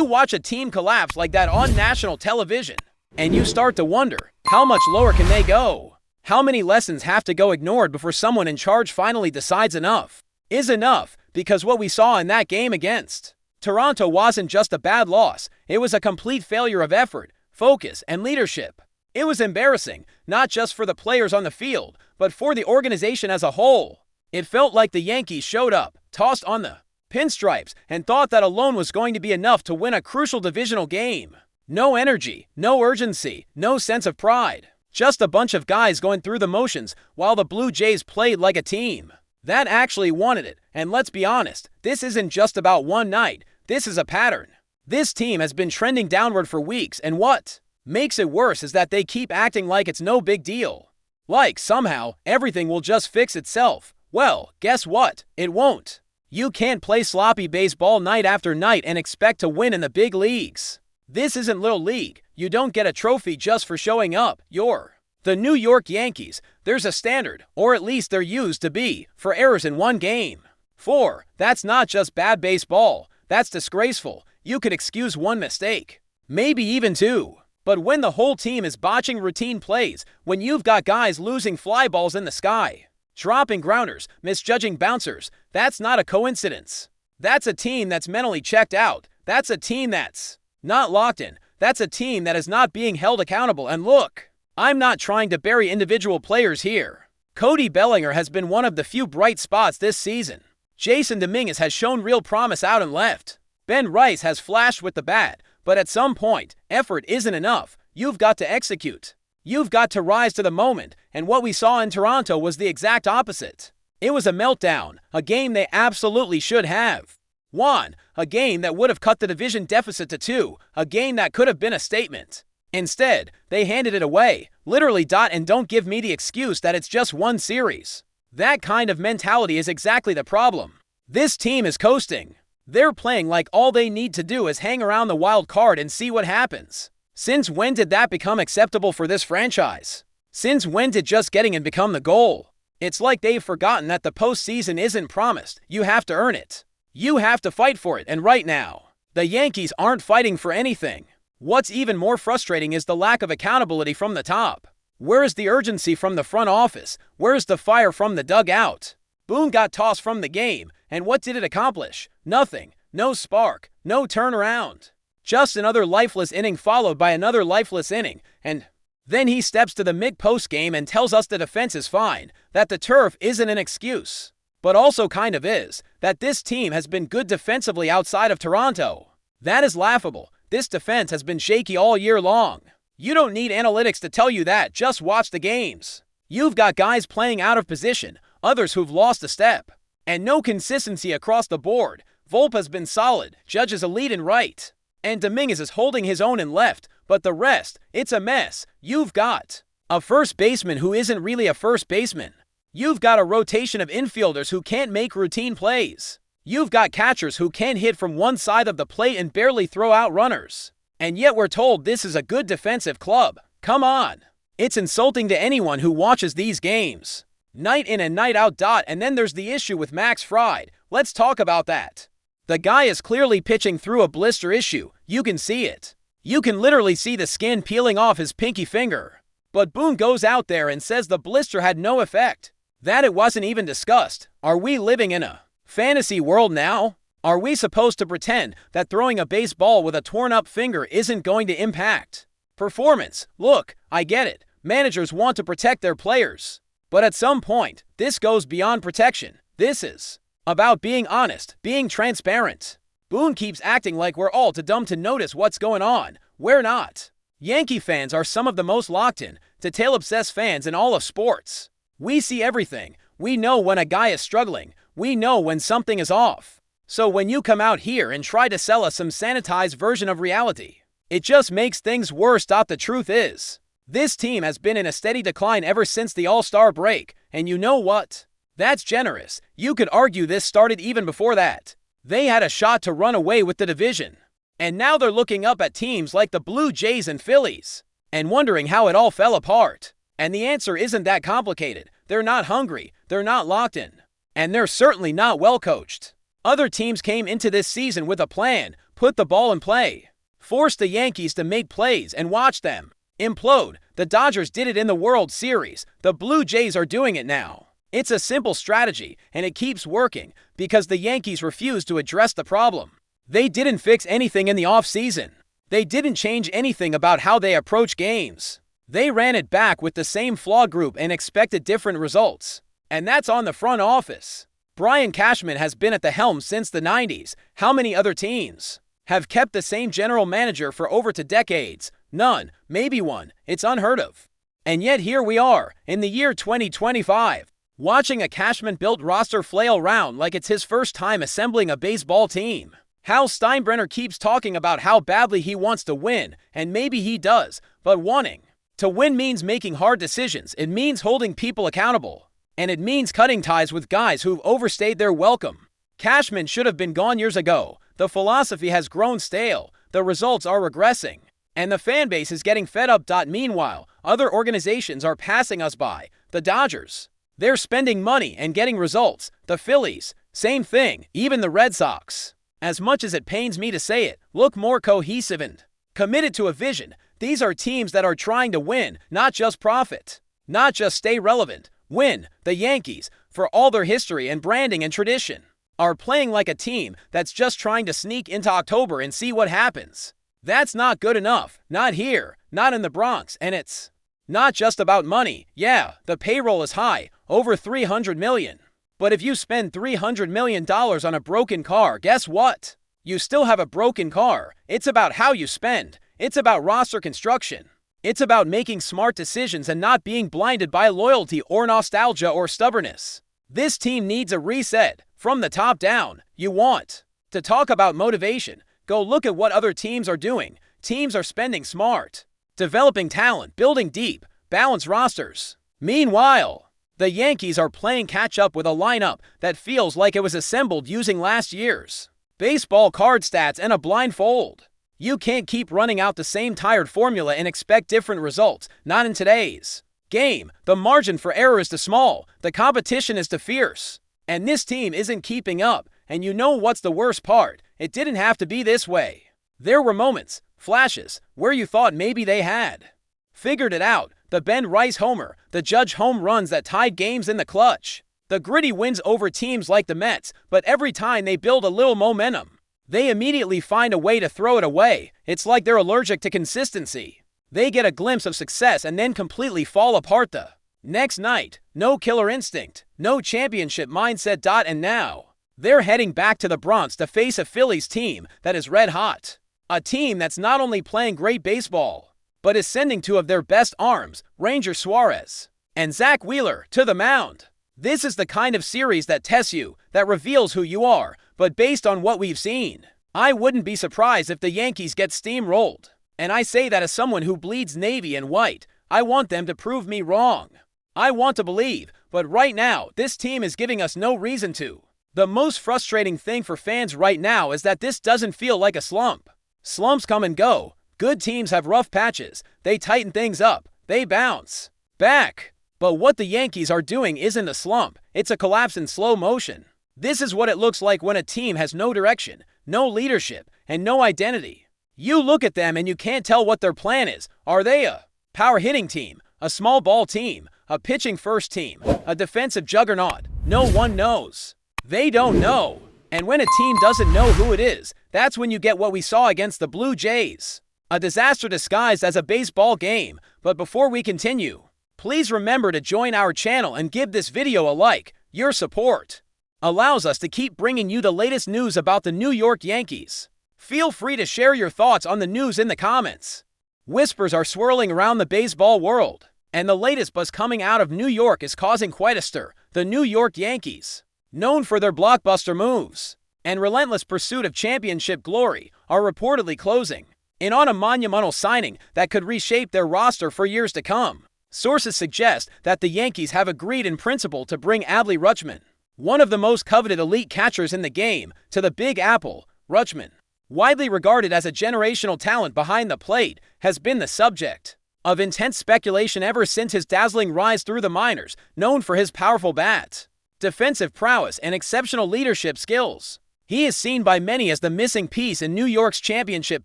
You watch a team collapse like that on national television, and you start to wonder, how much lower can they go? How many lessons have to go ignored before someone in charge finally decides enough is enough? Because what we saw in that game against Toronto wasn't just a bad loss, it was a complete failure of effort, focus, and leadership. It was embarrassing, not just for the players on the field, but for the organization as a whole. It felt like the Yankees showed up, tossed on the pinstripes, and thought that alone was going to be enough to win a crucial divisional game. No energy, no urgency, no sense of pride. Just a bunch of guys going through the motions while the Blue Jays played like a team that actually wanted it. And let's be honest, this isn't just about one night. This is a pattern. This team has been trending downward for weeks, and what makes it worse is that they keep acting like it's no big deal. Like somehow everything will just fix itself. Well, guess what? It won't. You can't play sloppy baseball night after night and expect to win in the big leagues. This isn't Little League. You don't get a trophy just for showing up. You're the New York Yankees. There's a standard, or at least there used to be, for errors in one game. 4. That's not just bad baseball. That's disgraceful. You could excuse one mistake. Maybe even 2. But when the whole team is botching routine plays, when you've got guys losing fly balls in the sky, dropping grounders, misjudging bouncers, that's not a coincidence. That's a team that's mentally checked out. That's a team that's not locked in. That's a team that is not being held accountable. And look, I'm not trying to bury individual players here. Cody Bellinger has been one of the few bright spots this season. Jason Dominguez has shown real promise out and left. Ben Rice has flashed with the bat, but at some point, effort isn't enough. You've got to execute. You've got to rise to the moment, and what we saw in Toronto was the exact opposite. It was a meltdown, a game they absolutely should have won, a game that would have cut the division deficit to 2, a game that could have been a statement. Instead, they handed it away, literally. And don't give me the excuse that it's just one series. That kind of mentality is exactly the problem. This team is coasting. They're playing like all they need to do is hang around the wild card and see what happens. Since when did that become acceptable for this franchise? Since when did just getting in become the goal? It's like they've forgotten that the postseason isn't promised. You have to earn it. You have to fight for it, and right now, the Yankees aren't fighting for anything. What's even more frustrating is the lack of accountability from the top. Where is the urgency from the front office? Where is the fire from the dugout? Boone got tossed from the game, and what did it accomplish? Nothing. No spark. No turnaround. Just another lifeless inning followed by another lifeless inning, and then he steps to the mid-post game and tells us the defense is fine, that the turf isn't an excuse, but also kind of is, that this team has been good defensively outside of Toronto. That is laughable. This defense has been shaky all year long. You don't need analytics to tell you that. Just watch the games. You've got guys playing out of position, others who've lost a step, and no consistency across the board. Volpe has been solid, Judge is a lead in right, and Dominguez is holding his own in left, but the rest, it's a mess. You've got a first baseman who isn't really a first baseman. You've got a rotation of infielders who can't make routine plays. You've got catchers who can't hit from one side of the plate and barely throw out runners. And yet we're told this is a good defensive club. Come on. It's insulting to anyone who watches these games. Night in and night out. And then there's the issue with Max Fried. Let's talk about that. The guy is clearly pitching through a blister issue. You can see it. You can literally see the skin peeling off his pinky finger. But Boone goes out there and says the blister had no effect. That it wasn't even discussed. Are we living in a fantasy world now? Are we supposed to pretend that throwing a baseball with a torn-up finger isn't going to impact performance? Look, I get it. Managers want to protect their players. But at some point, this goes beyond protection. This is about being honest, being transparent. Boone keeps acting like we're all too dumb to notice what's going on. We're not. Yankee fans are some of the most locked-in, detail-obsessed fans in all of sports. We see everything. We know when a guy is struggling. We know when something is off. So when you come out here and try to sell us some sanitized version of reality, it just makes things worse. The truth is, this team has been in a steady decline ever since the All-Star break, and you know what? That's generous. You could argue this started even before that. They had a shot to run away with the division, and now they're looking up at teams like the Blue Jays and Phillies, and wondering how it all fell apart. And the answer isn't that complicated. They're not hungry, they're not locked in, and they're certainly not well coached. Other teams came into this season with a plan, Put the ball in play. Force the Yankees to make plays and watch them implode. The Dodgers did it in the World Series. The Blue Jays are doing it now. It's a simple strategy, and it keeps working because the Yankees refuse to address the problem. They didn't fix anything in the offseason. They didn't change anything about how they approach games. They ran it back with the same flaw group and expected different results. And that's on the front office. Brian Cashman has been at the helm since the 90s. How many other teams have kept the same general manager for over 2 decades? None, maybe one. It's unheard of. And yet here we are, in the year 2025, watching a Cashman-built roster flail around like it's his first time assembling a baseball team. Hal Steinbrenner keeps talking about how badly he wants to win, and maybe he does, but wanting to win means making hard decisions. It means holding people accountable. And it means cutting ties with guys who've overstayed their welcome. Cashman should have been gone years ago. The philosophy has grown stale. The results are regressing. And the fan base is getting fed up. Meanwhile, other organizations are passing us by. The Dodgers, they're spending money and getting results. The Phillies, same thing. Even the Red Sox, as much as it pains me to say it, look more cohesive and committed to a vision. These are teams that are trying to win, not just profit, not just stay relevant. Win. The Yankees, for all their history and branding and tradition, are playing like a team that's just trying to sneak into October and see what happens. That's not good enough. Not here, not in the Bronx, and it's not just about money. Yeah, the payroll is high, over $300 million. But if you spend $300 million on a broken car, guess what? You still have a broken car. It's about how you spend. It's about roster construction. It's about making smart decisions and not being blinded by loyalty or nostalgia or stubbornness. This team needs a reset from the top down. You want to talk about motivation? Go look at what other teams are doing. Teams are spending smart, developing talent, building deep, balanced rosters. Meanwhile, the Yankees are playing catch-up with a lineup that feels like it was assembled using last year's baseball card stats and a blindfold. You can't keep running out the same tired formula and expect different results. Not in today's game. The margin for error is too small. The competition is too fierce. And this team isn't keeping up. And you know what's the worst part? It didn't have to be this way. There were moments, flashes, where you thought maybe they had figured it out. The Ben Rice homer, the Judge home runs that tied games in the clutch, the gritty wins over teams like the Mets. But every time they build a little momentum, they immediately find a way to throw it away. It's like they're allergic to consistency. They get a glimpse of success and then completely fall apart the next night. No killer instinct, no championship mindset. And now, they're heading back to the Bronx to face a Phillies team that is red hot. A team that's not only playing great baseball, but is sending 2 of their best arms, Ranger Suarez and Zach Wheeler, to the mound. This is the kind of series that tests you, that reveals who you are. But based on what we've seen, I wouldn't be surprised if the Yankees get steamrolled. And I say that as someone who bleeds navy and white. I want them to prove me wrong. I want to believe, but right now, this team is giving us no reason to. The most frustrating thing for fans right now is that this doesn't feel like a slump. Slumps come and go. Good teams have rough patches. They tighten things up. They bounce back. But what the Yankees are doing isn't a slump. It's a collapse in slow motion. This is what it looks like when a team has no direction, no leadership, and no identity. You look at them and you can't tell what their plan is. Are they a power hitting team, a small ball team, a pitching first team, a defensive juggernaut? No one knows. They don't know. And when a team doesn't know who it is, that's when you get what we saw against the Blue Jays. A disaster disguised as a baseball game. But before we continue, please remember to join our channel and give this video a like. Your support allows us to keep bringing you the latest news about the New York Yankees. Feel free to share your thoughts on the news in the comments. Whispers are swirling around the baseball world, and the latest buzz coming out of New York is causing quite a stir. The New York Yankees, known for their blockbuster moves and relentless pursuit of championship glory, are reportedly closing in on a monumental signing that could reshape their roster for years to come. Sources suggest that the Yankees have agreed in principle to bring ADLEY RUTSCHMAN, one of the most coveted elite catchers in the game, to the Big Apple. RUTSCHMAN, widely regarded as a generational talent behind the plate, has been the subject of intense speculation ever since his dazzling rise through the minors. Known for his powerful bat, defensive prowess, and exceptional leadership skills, He is seen by many as the missing piece in New York's championship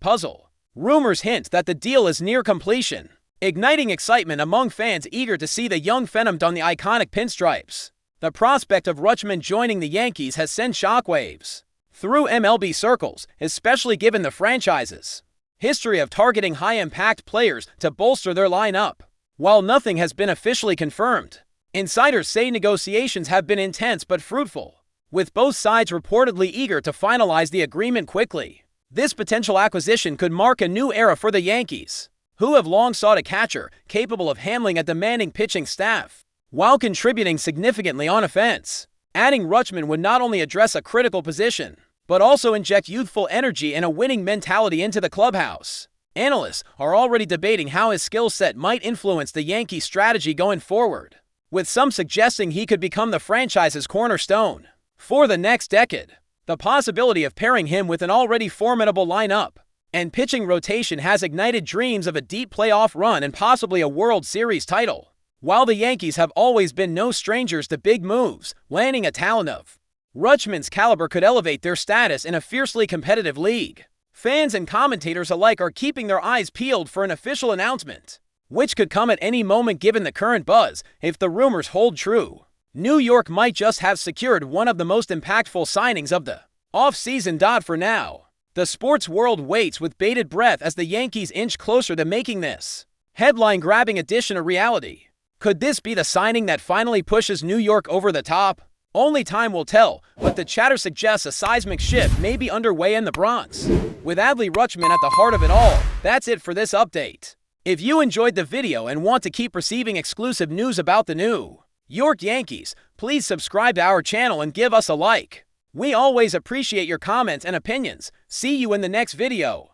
puzzle. Rumors hint that the deal is near completion, igniting excitement among fans eager to see the young phenom don the iconic pinstripes. The prospect of RUTSCHMAN joining the Yankees has sent shockwaves through MLB circles, especially given the franchise's history of targeting high-impact players to bolster their lineup. While nothing has been officially confirmed, insiders say negotiations have been intense but fruitful, with both sides reportedly eager to finalize the agreement quickly. This potential acquisition could mark a new era for the Yankees, who have long sought a catcher capable of handling a demanding pitching staff while contributing significantly on offense. Adding RUTSCHMAN would not only address a critical position, but also inject youthful energy and a winning mentality into the clubhouse. Analysts are already debating how his skill set might influence the Yankees' strategy going forward, with some suggesting he could become the franchise's cornerstone for the next decade. The possibility of pairing him with an already formidable lineup and pitching rotation has ignited dreams of a deep playoff run and possibly a World Series title. While the Yankees have always been no strangers to big moves, landing a talent of RUTSCHMAN's caliber could elevate their status in a fiercely competitive league. Fans and commentators alike are keeping their eyes peeled for an official announcement, which could come at any moment given the current buzz. If the rumors hold true, New York might just have secured one of the most impactful signings of the offseason. For now, the sports world waits with bated breath as the Yankees inch closer to making this headline-grabbing addition a reality. Could this be the signing that finally pushes New York over the top? Only time will tell, but the chatter suggests a seismic shift may be underway in the Bronx. With ADLEY RUTSCHMAN at the heart of it all, that's it for this update. If you enjoyed the video and want to keep receiving exclusive news about the new York Yankees, please subscribe to our channel and give us a like. We always appreciate your comments and opinions. See you in the next video.